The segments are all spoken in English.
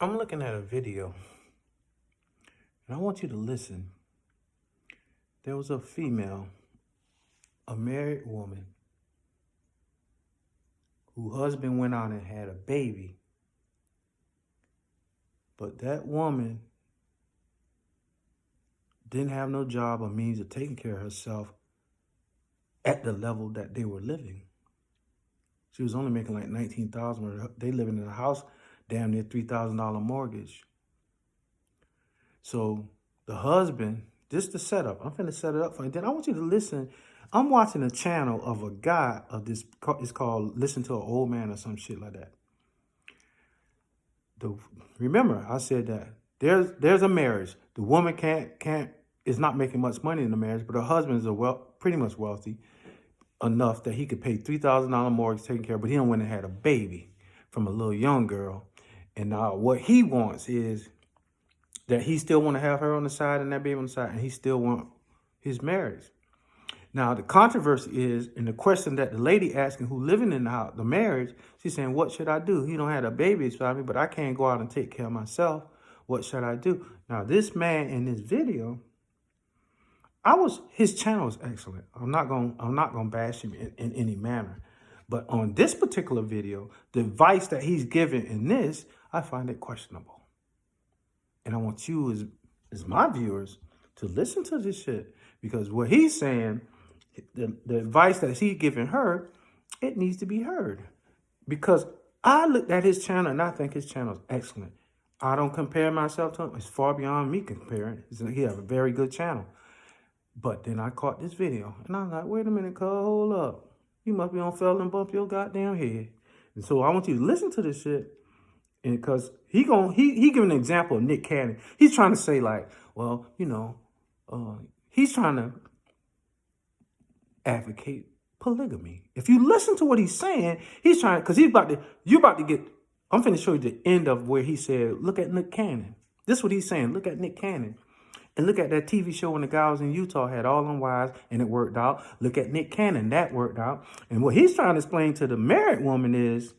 I'm looking at a video and I want you to listen. There was a female, a married woman, whose husband went out and had a baby. But that woman didn't have no job or means of taking care of herself at the level that they were living. She was only making like $19,000. They living in a house, damn near $3,000 mortgage. So the husband, this is the setup. I'm finna set it up for you. Then I want you to listen. I'm watching a channel of a guy of this. It's called "Listen to an Old Man" or some shit like that. Remember, I said that there's a marriage. The woman is not making much money in the marriage, but her husband is pretty much wealthy enough that he could pay $3,000 mortgage taking care of, but he don't went and had a baby from a little young girl. And now what he wants is that he still want to have her on the side and that baby on the side, and he still want his marriage. Now, the controversy is, and the question that the lady asking who living in the house, the marriage, she's saying, what should I do? He don't have a baby beside me, but I can't go out and take care of myself. What should I do? Now, this man in this video, his channel is excellent. I'm not gonna bash him in any manner. But on this particular video, the advice that he's giving in this, I find it questionable. And I want you as my viewers to listen to this shit, because what he's saying, the advice that he's giving her, it needs to be heard. Because I looked at his channel and I think his channel is excellent. I don't compare myself to him. It's far beyond me comparing. He has a very good channel. But then I caught this video and I'm like, wait a minute, cuz, hold up. You must be on fell and bump your goddamn head. And so I want you to listen to this shit. And because he giving an example of Nick Cannon. He's trying to say like, well, he's trying to advocate polygamy. If you listen to what he's saying, he's trying, because you're about to get, I'm finna show you the end of where he said, look at Nick Cannon. This is what he's saying. Look at Nick Cannon. And look at that TV show when the guy was in Utah, had all them wives, and it worked out. Look at Nick Cannon, that worked out. And what he's trying to explain to the married woman is,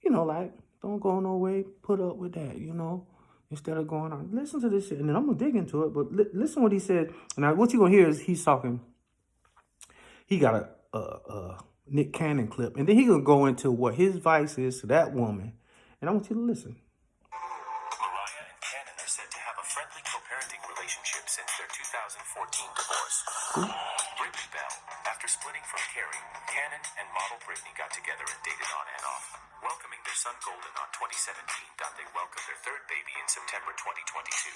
like, don't go no way, put up with that, instead of going on. Listen to this shit, and then I'm going to dig into it, but listen what he said. Now, what you're going to hear is he's talking, he got a Nick Cannon clip, and then he's going to go into what his advice is to that woman, and I want you to listen. Mariah and Cannon are said to have a friendly co-parenting relationship since their 2014 divorce. Brittany Bell, after splitting from Carrie, Cannon and model Brittany got together and dated on and off, welcoming their son Golden on 2017. They welcomed their third baby in September 2022.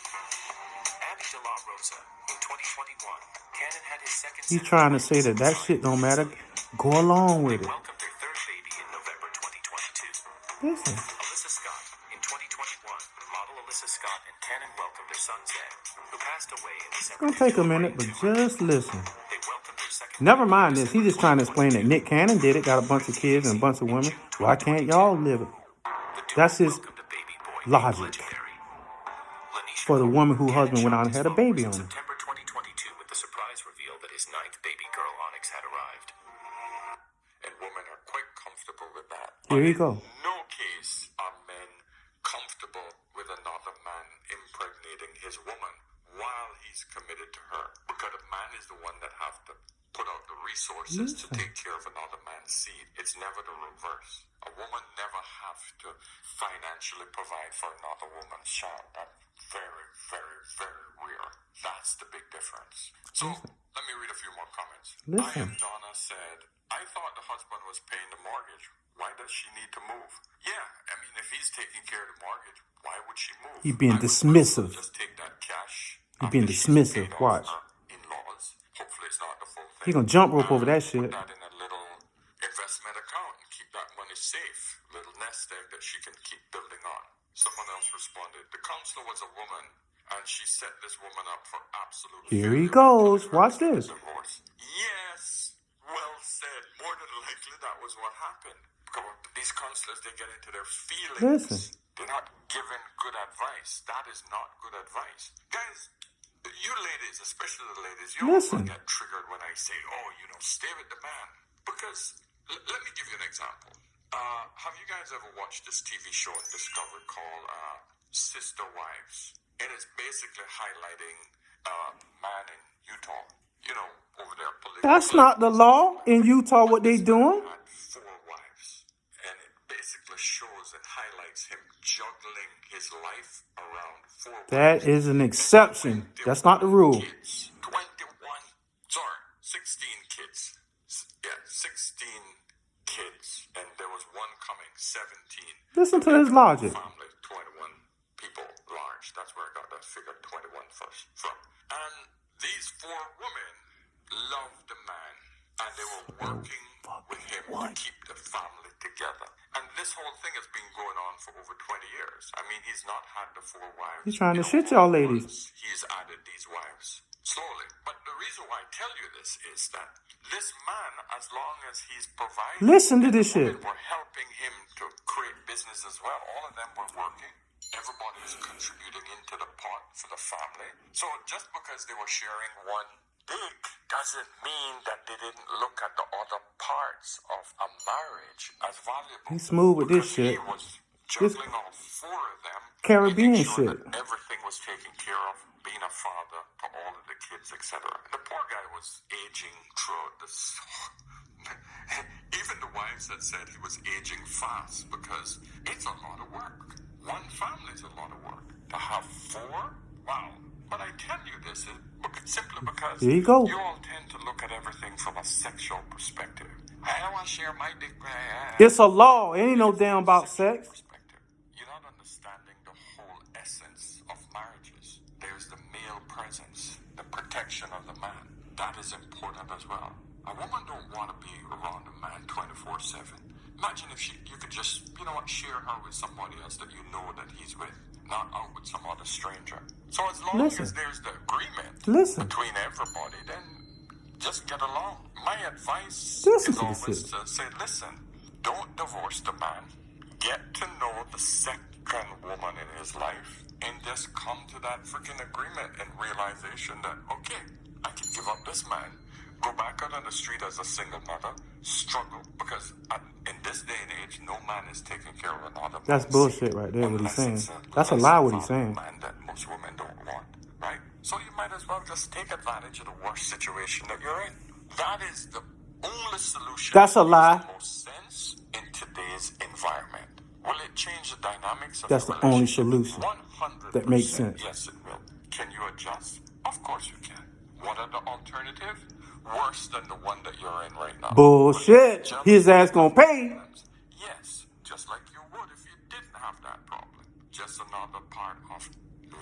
Abby De La Rosa, in 2021, Cannon had his second. He's trying to say that shit don't matter. Go along with it. They welcomed their third baby in November 2022. Listen. Alyssa Scott, in 2021, model Alyssa Scott and Cannon welcomed their son Zed, who passed away in December. It's gonna take a minute, but just listen. They welcomed their second. Never mind this. He's just trying to explain that Nick Cannon did it, got a bunch of kids and a bunch of women. Why can't y'all live it? That's his logic for the woman whose husband went out and had a baby on him. September 2022, with the surprise reveal that his ninth baby girl Onyx had arrived. And women are quite comfortable with that. Here you go. In no case are men comfortable with another man impregnating his woman while he's committed to her. Because a man is the one that has to put out the resources to take care of another man's seed. It's never the reverse. A woman never has to financially provide for another woman's child. That's very, very, very rare. That's the big difference. So, let me read a few more comments. I Am Donna said, I thought the husband was paying the mortgage. Why does she need to move? Yeah, I mean, if he's taking care of the mortgage, why would she move? He's being dismissive. Just take that cash. He's being dismissive. Watch. In-laws. Hopefully it's not the full thing. He's gonna jump rope over that shit. Put that in a little investment account and keep that money safe. Little nest egg that she can keep building on. Someone else responded, the counselor was a woman, and she set this woman up for absolute. Here he goes. Watch this. Divorce. Yes, well said. More than likely, that was what happened. These counselors, they get into their feelings. Listen. They're not giving good advice. That is not good advice, guys. You ladies, especially the ladies, you all get triggered when I say, "Oh, stay with the man." Because let me give you an example. Have you guys ever watched this TV show on Discovery called Sister Wives? It is basically highlighting a man in Utah. You know, over there. That's not the law in Utah, what they doing. Had 4 wives. And it basically shows and highlights him juggling his life around 4 wives. That is an exception. That's not the rule. Kids. 16 kids. Yeah, 16 kids. And there was one coming, 17. Listen to his logic. Family, 21 people large. That's where I got that figure 21 from. And these 4 women loved the man. And they were working with him to keep the family together. And this whole thing has been going on for over 20 years. I mean, he's not had the 4 wives. He's trying to shit y'all ladies. He's added these wives slowly. But the reason why I tell you this is that this man, as long as he's providing... Listen to this shit. We're helping him to create business as well. All of them were working. Everybody was contributing into the pot for the family. So just because they were sharing one dick doesn't mean that they didn't look at the other parts of a marriage as valuable. He's smooth with this shit. He was juggling all 4 of them. Caribbean sure shit. That everything was taken care of, being a father to all of the kids, etc. The poor guy was aging throughout this. Even the wives had said he was aging fast because it's a lot of work. One family is a lot of work. To have 4? Wow. But I tell you this simply because there you go. You all tend to look at everything from a sexual perspective. I don't want to share my dick. It's a law. It ain't no damn about sex. You're not understanding the whole essence of marriages. There's the male presence, the protection of the man. That is important as well. A woman don't want to be around a man 24/7. Imagine if you could just, share her with somebody else that you know that he's with, not out with some other stranger. So as long as there's the agreement between everybody, then just get along. My advice is always to say, listen, don't divorce the man. Get to know the second woman in his life and just come to that freaking agreement and realization that, okay, I can give up this man, go back out on the street as a single mother, struggle, because in this day and age, no man is taking care of another man. That's bullshit right there, what he's saying. That's a lie, what he's saying. Man that most women don't want, right? So you might as well just take advantage of the worst situation that you're in. That is the only solution. That's a lie. That makes the most sense in today's environment. Will it change the dynamics of That's the only solution 100%. that makes sense. Yes, it will. Can you adjust? Of course you can. What are the alternatives? Worse than the one that you're in right now. Bullshit. His ass gonna pay. Yes, just like you would if you didn't have that problem. Just another part of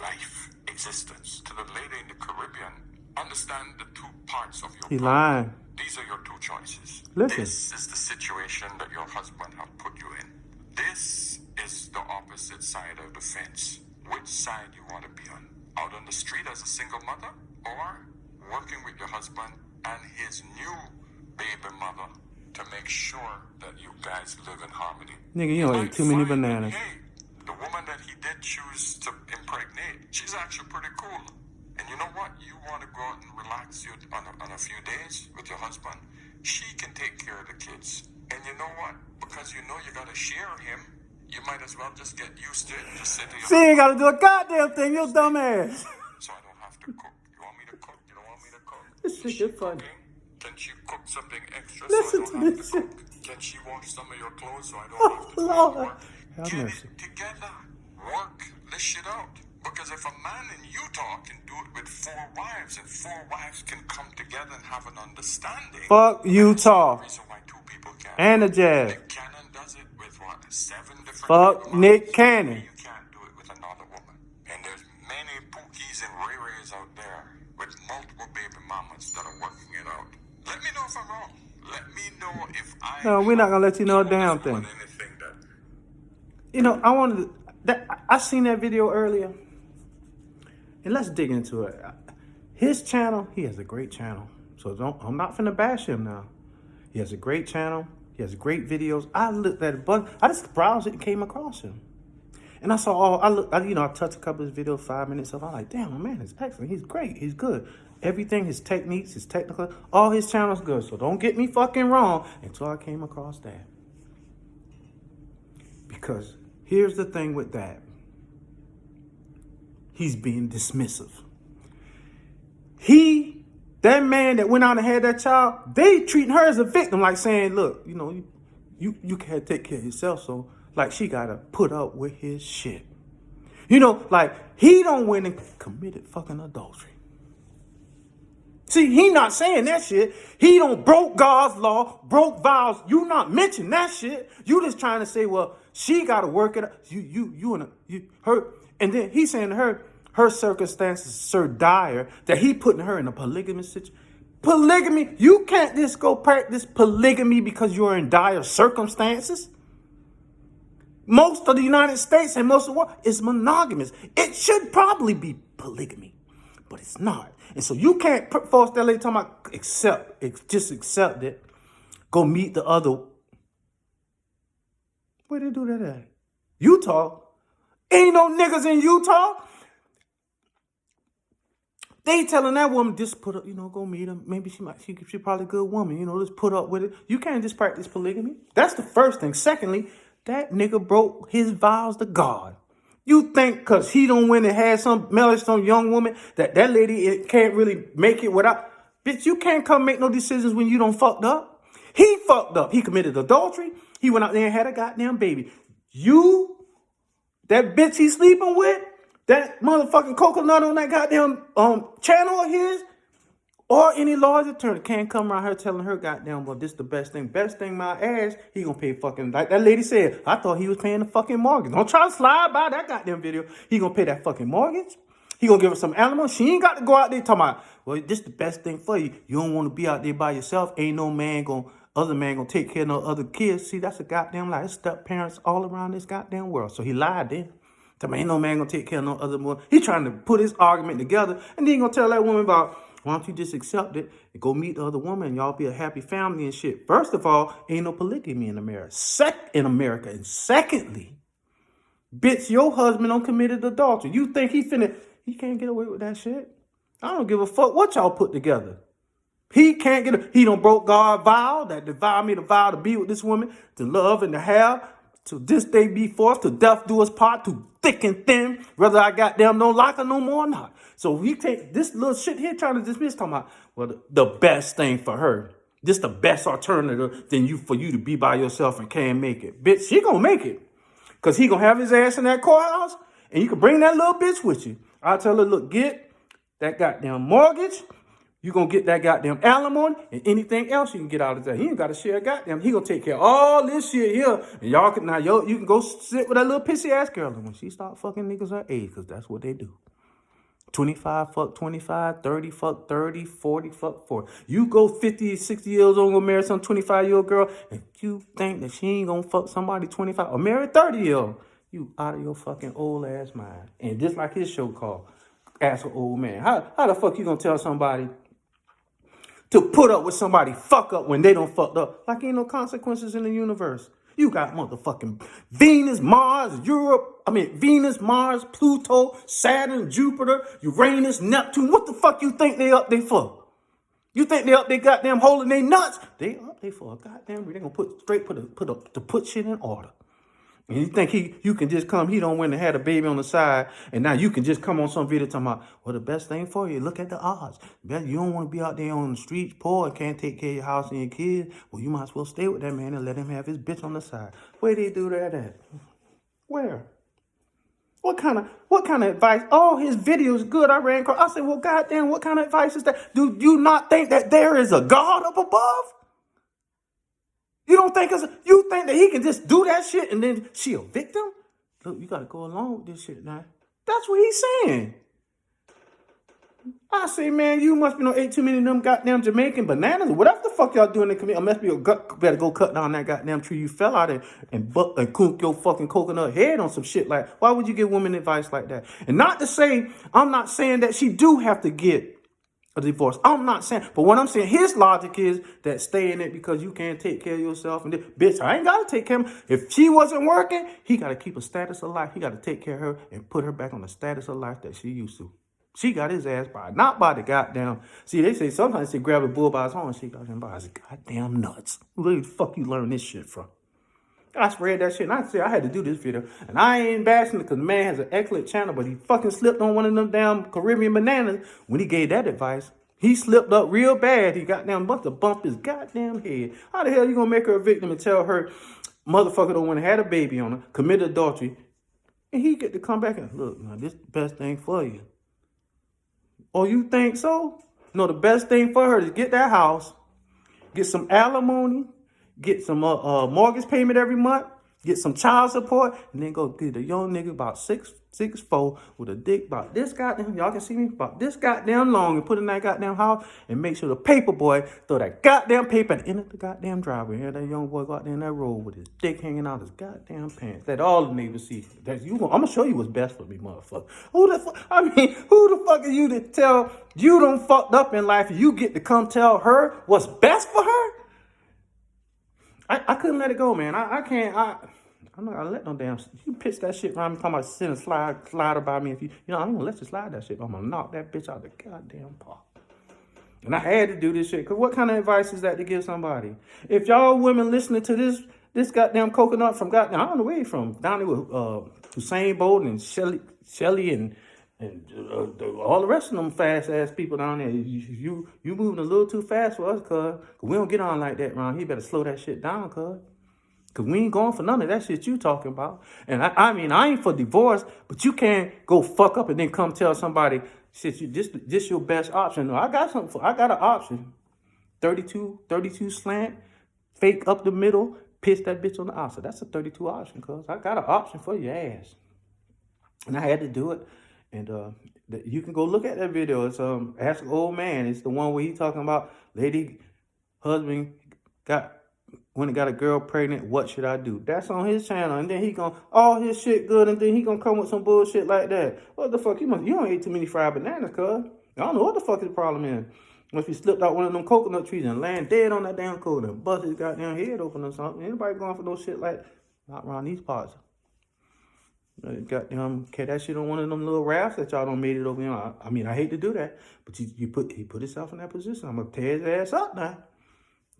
life, existence. To the lady in the Caribbean, understand the 2 parts of your He problem. lying. These are your 2 choices. Listen. This is the situation that your husband have put you in. This is the opposite side of the fence. Which side you want to be on? Out on the street as a single mother? Or working with your husband and his new baby mother to make sure that you guys live in harmony? Nigga, you don't eat too many bananas. Hey, the woman that he did choose to impregnate, she's actually pretty cool. And you know what? You want to go out and relax on a few days with your husband, she can take care of the kids. And you know what? Because you know you got to share him, you might as well just get used to it and just say to your She ain't gotta do a goddamn thing, you dumb ass. So I don't have to cook. You want me to cook? You don't want me to cook? This shit is funny. Can she cook something extra Listen so I to don't have this to cook? Can she wash some of your clothes so I don't have to do Lord. work? Have Get mercy. it together. Work this shit out. Because if a man in Utah can do it with 4 wives and 4 wives can come together and have an understanding. Fuck Utah. That's the reason why 2 people can't. And the Jazz. Nick Cannon does it with what? 7 different Fuck women. Nick Cannon. You can't do it with another woman. And there's many Pookies and Ray Rays out there with multiple baby mamas that are working it out. Let me know if I'm wrong. Let me know if I. No, we're not gonna let you know a damn thing. Anything that. You know, I seen that video earlier. And let's dig into it. His channel, he has a great channel. So I'm not finna bash him now. He has a great channel. He has great videos. I looked at it, but I just browsed it and came across him. And I saw I touched a couple of his videos, 5 minutes of. I'm like, damn, my man is excellent. He's great. He's good. Everything, his techniques, his technical, all his channel's good. So don't get me fucking wrong until I came across that. Because here's the thing with that. He's being dismissive. That man that went out and had that child, they treating her as a victim, like saying, look, you can't take care of yourself, so like she gotta put up with his shit. Like he don't win and committed fucking adultery. See, he not saying that shit. He don't broke God's law, broke vows. You not mention that shit. You just trying to say, well, she gotta work it out. Her, and then he's saying to her circumstances are so dire that he putting her in a polygamous situation. Polygamy, you can't just go practice polygamy because you're in dire circumstances. Most of the United States and most of the world is monogamous. It should probably be polygamy, but it's not. And so you can't force that lady talking about just accept it. Go meet the other. Where they do that at? Utah. Ain't no niggas in Utah. They telling that woman, just put up, go meet her. Maybe she probably a good woman, just put up with it. You can't just practice polygamy. That's the first thing. Secondly, that nigga broke his vows to God. You think because he don't win and had some young woman that lady can't really make it without. Bitch, you can't come make no decisions when you don't fucked up. He fucked up. He committed adultery. He went out there and had a goddamn baby. That bitch he's sleeping with, that motherfucking coconut on that goddamn channel of his, or any lawyer's attorney can't come around her telling her goddamn, well, this the best thing my ass, he gonna pay fucking, like that lady said, I thought he was paying the fucking mortgage. Don't try to slide by that goddamn video. He gonna pay that fucking mortgage. He gonna give her some alimony. She ain't got to go out there talking about, well, this the best thing for you. You don't want to be out there by yourself. Ain't no other man gonna take care of no other kids. See, that's a goddamn lie. There's step parents all around this goddamn world. So he lied then. Ain't no man gonna take care of no other woman. He trying to put his argument together, and then he gonna tell that woman about, why don't you just accept it and go meet the other woman and y'all be a happy family and shit. First of all, ain't no polygamy in America. And secondly, bitch, your husband don't committed adultery. You think he can't get away with that shit? I don't give a fuck what y'all put together. He can't he don't broke God's vow, that the vow made a vow to be with this woman, to love and to have, to this day be forth, to death do us part, to thick and thin, whether I goddamn don't like her no more or not. So we take this little shit here trying to dismiss, talking about, well, the best thing for her, this the best alternative for you to be by yourself and can't make it. Bitch, she gonna make it. Because he gonna have his ass in that courthouse, and you can bring that little bitch with you. I'll tell her, look, get that goddamn mortgage. You gonna get that goddamn alimony and anything else you can get out of that. He ain't got to share goddamn. He gonna take care of all this shit here. And you can go sit with that little pissy ass girl. And when she start fucking niggas her age, because that's what they do. 25, fuck 25, 30, fuck 30, 40, fuck 40. You go 50, 60 years old, gonna marry some 25-year-old girl, and you think that she ain't gonna fuck somebody 25 or marry 30-year-old. You out of your fucking old ass mind. And just like his show called Ask an Old Man. How the fuck you gonna tell somebody to put up with somebody fuck up when they don't fucked up? Like ain't no consequences in the universe. You got motherfucking Venus, Mars, Pluto, Saturn, Jupiter, Uranus, Neptune. What the fuck you think they up there for? You think they up there goddamn holding they nuts? They up there for a goddamn, they gonna put shit in order. And you think you can just come, he don't win and had a baby on the side, and now you can just come on some video talking about, well, the best thing for you, look at the odds. You don't want to be out there on the streets poor and can't take care of your house and your kids. Well, you might as well stay with that man and let him have his bitch on the side. Where they do that at? Where? What kind of advice? Oh, his video is good. I ran across. I said, well, goddamn, what kind of advice is that? Do you not think that there is a God up above? You think that he can just do that shit and then she a victim? Look, you got to go along with this shit now. That's what he's saying. I say, man, you must be ate too many of them goddamn Jamaican bananas or whatever the fuck y'all doing in the community. Must be better go cut down that goddamn tree you fell out and cook your fucking coconut head on some shit like. Why would you give women advice like that? And not to say, I'm not saying that she do have to get a divorce. I'm not saying, but what I'm saying, his logic is that stay in it because you can't take care of yourself. And bitch, I ain't got to take care of him. If she wasn't working, he got to keep a status of life. He got to take care of her and put her back on the status of life that she used to. She got his ass not by the goddamn. See, they say sometimes they grab a bull by his horn. She got him by his goddamn nuts. Where the fuck you learn this shit from? I spread that shit, and I said I had to do this video. And I ain't bashing it because the man has an excellent channel, but he fucking slipped on one of them damn Caribbean bananas when he gave that advice. He slipped up real bad. He goddamn must have bumped his goddamn head. How the hell you gonna make her a victim and tell her motherfucker don't want to have a baby on her, committed adultery, and he get to come back and look, now this is the best thing for you. Oh, you think so? No, the best thing for her is get that house, get some alimony, get some mortgage payment every month, get some child support, and then go get a young nigga about 6'4" with a dick about this goddamn, y'all can see me, about this goddamn long, and put in that goddamn house and make sure the paper boy throw that goddamn paper at the end of the goddamn driveway. Here that young boy go out there in that road with his dick hanging out his goddamn pants. Let all the neighbors see. That you, I'm gonna show you what's best for me, motherfucker. Who the fuck are you to tell you done fucked up in life and you get to come tell her what's best for her? I couldn't let it go, man. I'm not gonna let no damn. You pitch that shit around me talking about send a slider by me. If you I ain't gonna let you slide that shit. I'm gonna knock that bitch out the goddamn park. And I had to do this shit because what kind of advice is that to give somebody? If y'all women listening to this goddamn coconut from goddamn, I don't know where he from, down there with Usain Bolt and Shelly and all the rest of them fast ass people down there. You moving a little too fast for us, cuz we don't get on like that around here. Better slow that shit down, cuz. Because we ain't going for none of that shit you talking about. And I mean, I ain't for divorce, but you can't go fuck up and then come tell somebody, shit, this your best option. No, I got something I got an option. 32 slant, fake up the middle, piss that bitch on the outside. That's a 32 option, cuz. I got an option for your ass. And I had to do it. And you can go look at that video. It's Ask Old Man. It's the one where he talking about lady husband when he got a girl pregnant, what should I do? That's on his channel. And then he gonna, all his shit good, and then he gonna come with some bullshit like that. What the fuck? You don't eat too many fried bananas, cuz. I don't know what the fuck the problem is. If he slipped out one of them coconut trees and land dead on that damn coconut and bust his goddamn head open or something. Anybody going for no shit like not around these parts. Goddamn, catch that shit on one of them little rafts that y'all done made it over. I mean, I hate to do that, but he put himself in that position. I'm gonna tear his ass up now.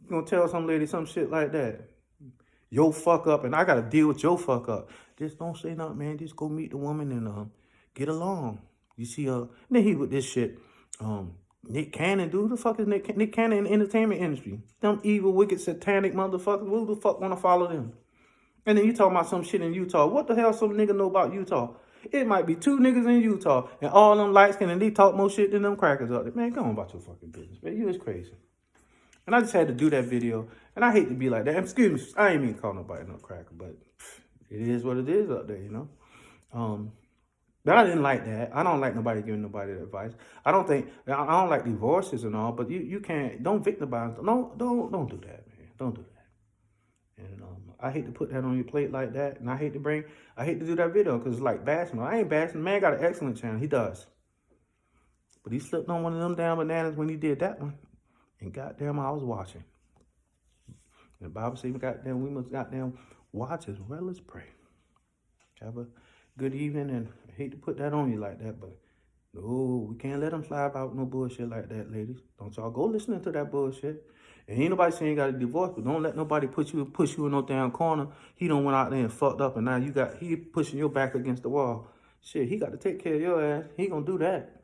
You gonna tell some lady some shit like that? Yo fuck up, and I gotta deal with your fuck up. Just don't say nothing, man. Just go meet the woman and get along. You see, then he with this shit. Nick Cannon, dude. Who the fuck is Nick Cannon in the entertainment industry? Them evil, wicked, satanic motherfuckers. Who the fuck wanna follow them? And then you talking about some shit in Utah. What the hell some nigga know about Utah? It might be 2 niggas in Utah, and all them light skin, and they talk more shit than them crackers out there. Man, come on about your fucking business, man. You is crazy. And I just had to do that video. And I hate to be like that. Excuse me, I ain't mean to call nobody no cracker, but it is what it is up there, But I didn't like that. I don't like nobody giving nobody advice. I don't like divorces and all, but you can't, don't victimize. Don't do that, man. Don't do that. And I hate to put that on your plate like that. And I hate to do that video because it's like bashing. I ain't bashing. The man got an excellent channel. He does. But he slipped on one of them damn bananas when he did that one. And goddamn, I was watching. And the Bible says, we must goddamn watch as well as pray. Have a good evening, and I hate to put that on you like that, but no, we can't let them slide out no bullshit like that, ladies. Don't y'all go listening to that bullshit. And ain't nobody saying you got a divorce, but don't let nobody push you in no damn corner. He done went out there and fucked up, and now he pushing your back against the wall. Shit, he got to take care of your ass. He gonna do that.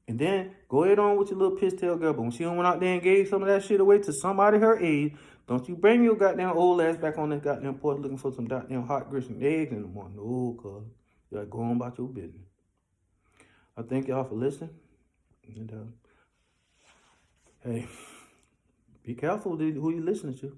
And then go ahead on with your little piss tail girl. But when she done went out there and gave some of that shit away to somebody her age, don't you bring your goddamn old ass back on this goddamn porch looking for some goddamn hot grits and eggs in the morning. No, cuz. You gotta go on about your business. I thank y'all for listening. And hey, be careful who you listening to.